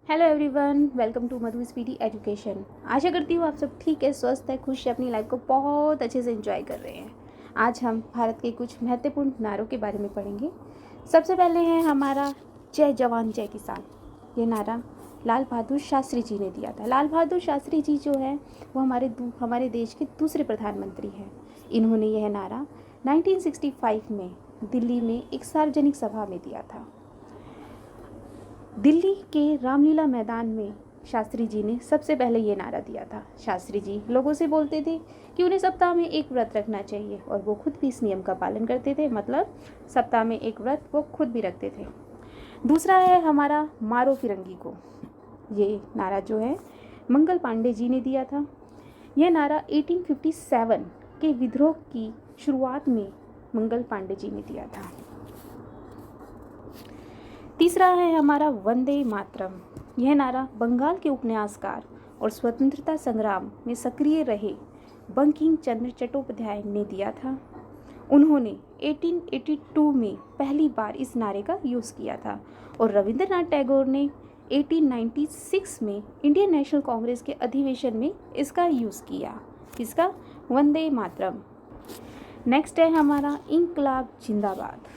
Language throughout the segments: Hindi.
Hello everyone, welcome to Madhu Speedy Education. आशा करती हूँ आप सब ठीक है, स्वस्थ है, खुश है, अपनी लाइफ को बहुत अच्छे से एंजॉय कर रहे हैं। आज हम भारत के कुछ महत्वपूर्ण नारों के बारे में पढ़ेंगे। सबसे पहले है हमारा जय जवान जय किसान। ये नारा लाल बहादुर शास्त्री जी ने दिया था। लाल बहादुर शास्त्री जी जो है वो हमारे देश के दूसरे प्रधानमंत्री हैं। इन्होंने यह नारा 1965 में दिल्ली में एक सार्वजनिक सभा में दिया था। दिल्ली के रामलीला मैदान में शास्त्री जी ने सबसे पहले ये नारा दिया था। शास्त्री जी लोगों से बोलते थे कि उन्हें सप्ताह में एक व्रत रखना चाहिए और वो खुद भी इस नियम का पालन करते थे, मतलब सप्ताह में एक व्रत वो खुद भी रखते थे। दूसरा है हमारा मारो फिरंगी को। ये नारा जो है मंगल पांडे जी ने दिया था। यह नारा 1857 के विद्रोह की शुरुआत में मंगल पांडे जी ने दिया था। तीसरा है हमारा वंदे मातरम। यह नारा बंगाल के उपन्यासकार और स्वतंत्रता संग्राम में सक्रिय रहे बंकिम चंद्र चट्टोपाध्याय ने दिया था। उन्होंने 1882 में पहली बार इस नारे का यूज़ किया था और रविंद्रनाथ टैगोर ने 1896 में इंडियन नेशनल कांग्रेस के अधिवेशन में इसका यूज़ किया। इसका वंदे मातरम। नेक्स्ट है हमारा इंकलाब जिंदाबाद।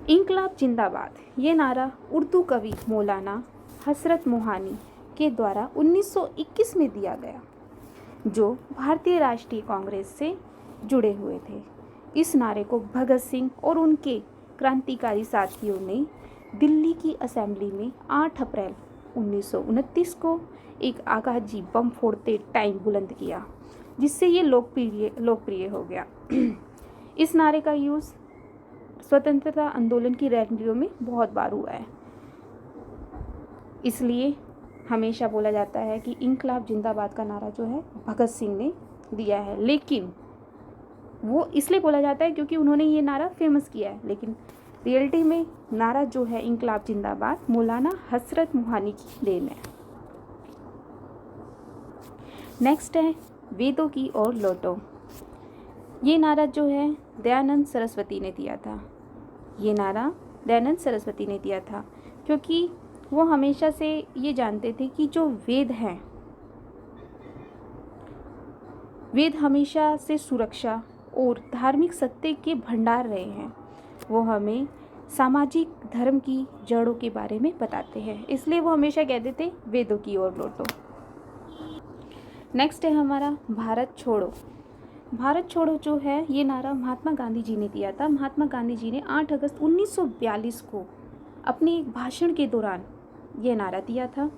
इंकलाब जिंदाबाद ये नारा उर्दू कवि मौलाना हसरत मोहानी के द्वारा 1921 में दिया गया, जो भारतीय राष्ट्रीय कांग्रेस से जुड़े हुए थे। इस नारे को भगत सिंह और उनके क्रांतिकारी साथियों ने दिल्ली की असेंबली में 8 अप्रैल 1929 को एक आकाशी बम फोड़ते टाइम बुलंद किया, जिससे ये लोकप्रिय हो गया। इस नारे का यूज़ स्वतंत्रता आंदोलन की रैलियों में बहुत बार हुआ है, इसलिए हमेशा बोला जाता है कि इंकलाब जिंदाबाद का नारा जो है भगत सिंह ने दिया है। लेकिन वो इसलिए बोला जाता है क्योंकि उन्होंने ये नारा फेमस किया है, लेकिन रियलिटी में नारा जो है इंकलाब जिंदाबाद मौलाना हसरत मोहानी की देन है। नेक्स्ट है वेदों की ओर लौटो। ये नारा जो है दयानंद सरस्वती ने दिया था। ये नारा दयानंद सरस्वती ने दिया था क्योंकि वो हमेशा से ये जानते थे कि जो वेद हैं, वेद हमेशा से सुरक्षा और धार्मिक सत्य के भंडार रहे हैं। वो हमें सामाजिक धर्म की जड़ों के बारे में बताते हैं, इसलिए वो हमेशा कहते थे वेदों की ओर लौटो। नेक्स्ट है हमारा भारत छोड़ो। भारत छोड़ो जो है ये नारा महात्मा गांधी जी ने दिया था। महात्मा गांधी जी ने 8 अगस्त 1942 को अपने एक भाषण के दौरान ये नारा दिया था।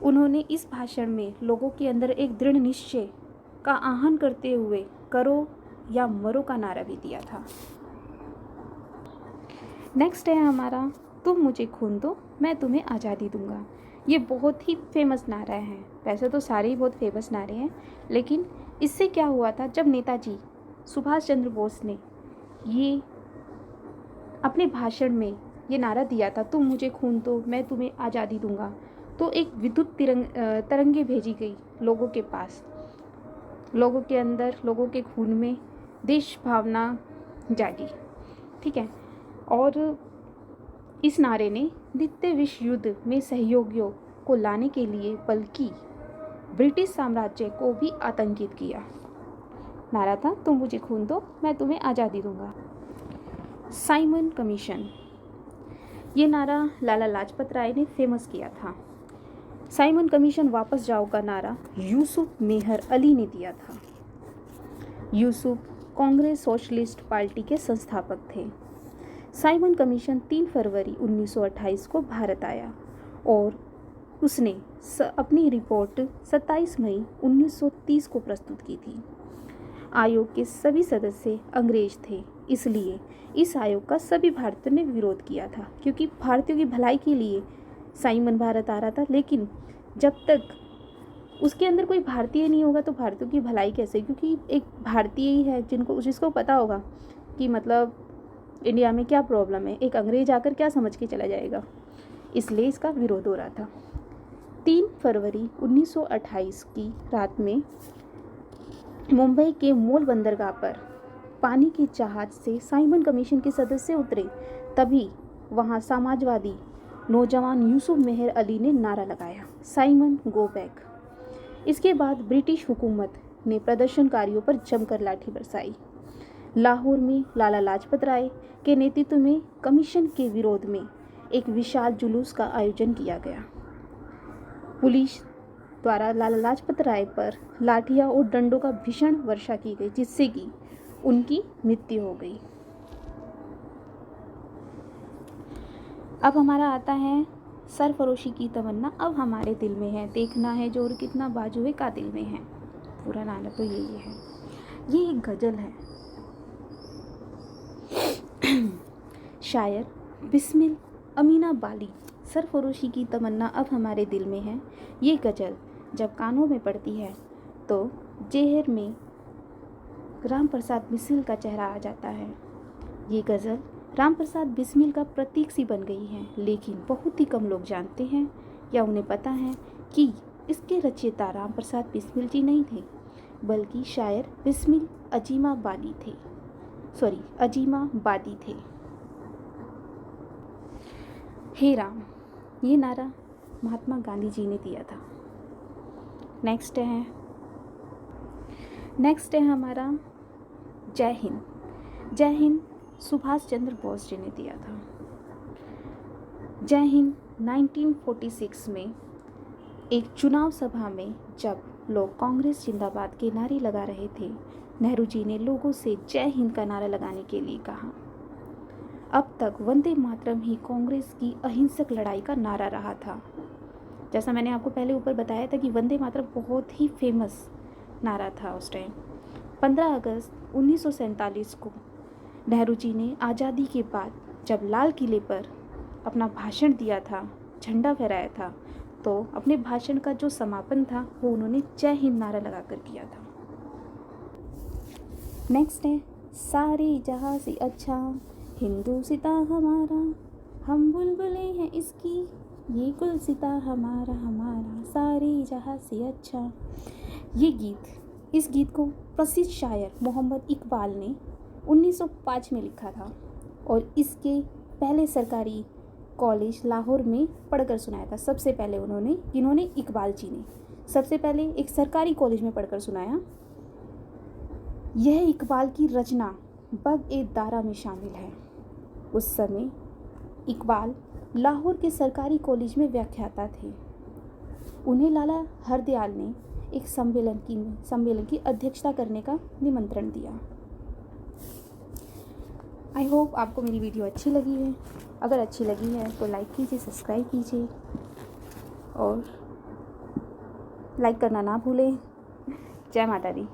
उन्होंने इस भाषण में लोगों के अंदर एक दृढ़ निश्चय का आह्वान करते हुए करो या मरो का नारा भी दिया था। नेक्स्ट है हमारा तुम मुझे खून दो मैं तुम्हें आज़ादी दूंगा। ये बहुत ही फेमस नारा है। वैसे तो सारे ही बहुत फेमस नारे हैं, लेकिन इससे क्या हुआ था, जब नेताजी सुभाष चंद्र बोस ने ये अपने भाषण में ये नारा दिया था, तुम मुझे खून दो मैं तुम्हें आज़ादी दूंगा, तो एक विद्युत तरंगे भेजी गई लोगों के पास। लोगों के अंदर, लोगों के खून में देश भावना जागी, ठीक है। और इस नारे ने द्वितीय विश्व युद्ध में सहयोगियों को लाने के लिए बल्कि ब्रिटिश साम्राज्य को भी आतंकित किया। नारा था तुम मुझे खून दो मैं तुम्हें आज़ादी दूंगा। साइमन कमीशन ये नारा लाला लाजपत राय ने फेमस किया था। साइमन कमीशन वापस जाओ का नारा यूसुफ मेहर अली ने दिया था। यूसुफ कांग्रेस सोशलिस्ट पार्टी के संस्थापक थे। साइमन कमीशन 3 फरवरी 1928 को भारत आया और उसने अपनी रिपोर्ट 27 मई 1930 को प्रस्तुत की थी। आयोग के सभी सदस्य अंग्रेज थे, इसलिए इस आयोग का सभी भारतीयों ने विरोध किया था, क्योंकि भारतीयों की भलाई के लिए साइमन भारत आ रहा था। लेकिन जब तक उसके अंदर कोई भारतीय नहीं होगा तो भारतीयों की भलाई कैसे, क्योंकि एक भारतीय ही है जिसको पता होगा कि मतलब इंडिया में क्या प्रॉब्लम है, एक अंग्रेज आकर क्या समझ के चला जाएगा, इसलिए इसका विरोध हो रहा था। 3 फरवरी 1928 की रात में मुंबई के मूल बंदरगाह पर पानी के जहाज से साइमन कमीशन के सदस्य उतरे। तभी वहाँ समाजवादी नौजवान यूसुफ मेहर अली ने नारा लगाया, साइमन गो बैक। इसके बाद ब्रिटिश हुकूमत ने प्रदर्शनकारियों पर जमकर लाठी बरसाई। लाहौर में लाला लाजपत राय के नेतृत्व में कमीशन के विरोध में एक विशाल जुलूस का आयोजन किया गया। पुलिस द्वारा लाला लाजपत राय पर लाठियां और डंडों का भीषण वर्षा की गई, जिससे कि उनकी मृत्यु हो गई। अब हमारा आता है सरफरोशी की तमन्ना अब हमारे दिल में है, देखना है जोर कितना बाजुए का दिल में है। पूरा नारा तो यही है। ये एक गज़ल है। शायर बिस्मिल अमीना बाली। सरफरोशी की तमन्ना अब हमारे दिल में है। ये गज़ल जब कानों में पड़ती है तो जेहर में राम प्रसाद बिस्मिल का चेहरा आ जाता है। ये गज़ल राम प्रसाद बिस्मिल का प्रतीक सी बन गई है, लेकिन बहुत ही कम लोग जानते हैं या उन्हें पता है कि इसके रचयिता राम प्रसाद बिस्मिल जी नहीं थे, बल्कि शायर बिस्मिल अजीमाबादी थे। हे राम, ये नारा महात्मा गांधी जी ने दिया था। नेक्स्ट है हमारा जय हिंद। जय हिंद सुभाष चंद्र बोस जी ने दिया था। जय हिंद 1946 में एक चुनाव सभा में जब लोग कांग्रेस जिंदाबाद के नारे लगा रहे थे, नेहरू जी ने लोगों से जय हिंद का नारा लगाने के लिए कहा। अब तक वंदे मातरम ही कांग्रेस की अहिंसक लड़ाई का नारा रहा था। जैसा मैंने आपको पहले ऊपर बताया था कि वंदे मातरम बहुत ही फेमस नारा था उस टाइम। 15 अगस्त 1947 को नेहरू जी ने आज़ादी के बाद जब लाल किले पर अपना भाषण दिया था, झंडा फहराया था, तो अपने भाषण का जो समापन था वो उन्होंने जय हिंद नारा लगाकर किया था। नेक्स्ट है सारे जहाँ से अच्छा हिंदुस्ता हमारा, हम बुलबुले हैं इसकी, ये गुलसिता हमारा सारे जहाँ से अच्छा। इस गीत को प्रसिद्ध शायर मोहम्मद इकबाल ने 1905 में लिखा था और इसके पहले सरकारी कॉलेज लाहौर में पढ़कर सुनाया था। सबसे पहले इन्होंने इकबाल जी ने सबसे पहले एक सरकारी कॉलेज में पढ़कर सुनाया। यह इकबाल की रचना बग-ए-दारा में शामिल है। उस समय इकबाल लाहौर के सरकारी कॉलेज में व्याख्याता थे। उन्हें लाला हरदयाल ने एक सम्मेलन की अध्यक्षता करने का निमंत्रण दिया। आई होप आपको मेरी वीडियो अच्छी लगी है। अगर अच्छी लगी है तो लाइक कीजिए, सब्सक्राइब कीजिए और लाइक करना ना भूलें। जय माता दी।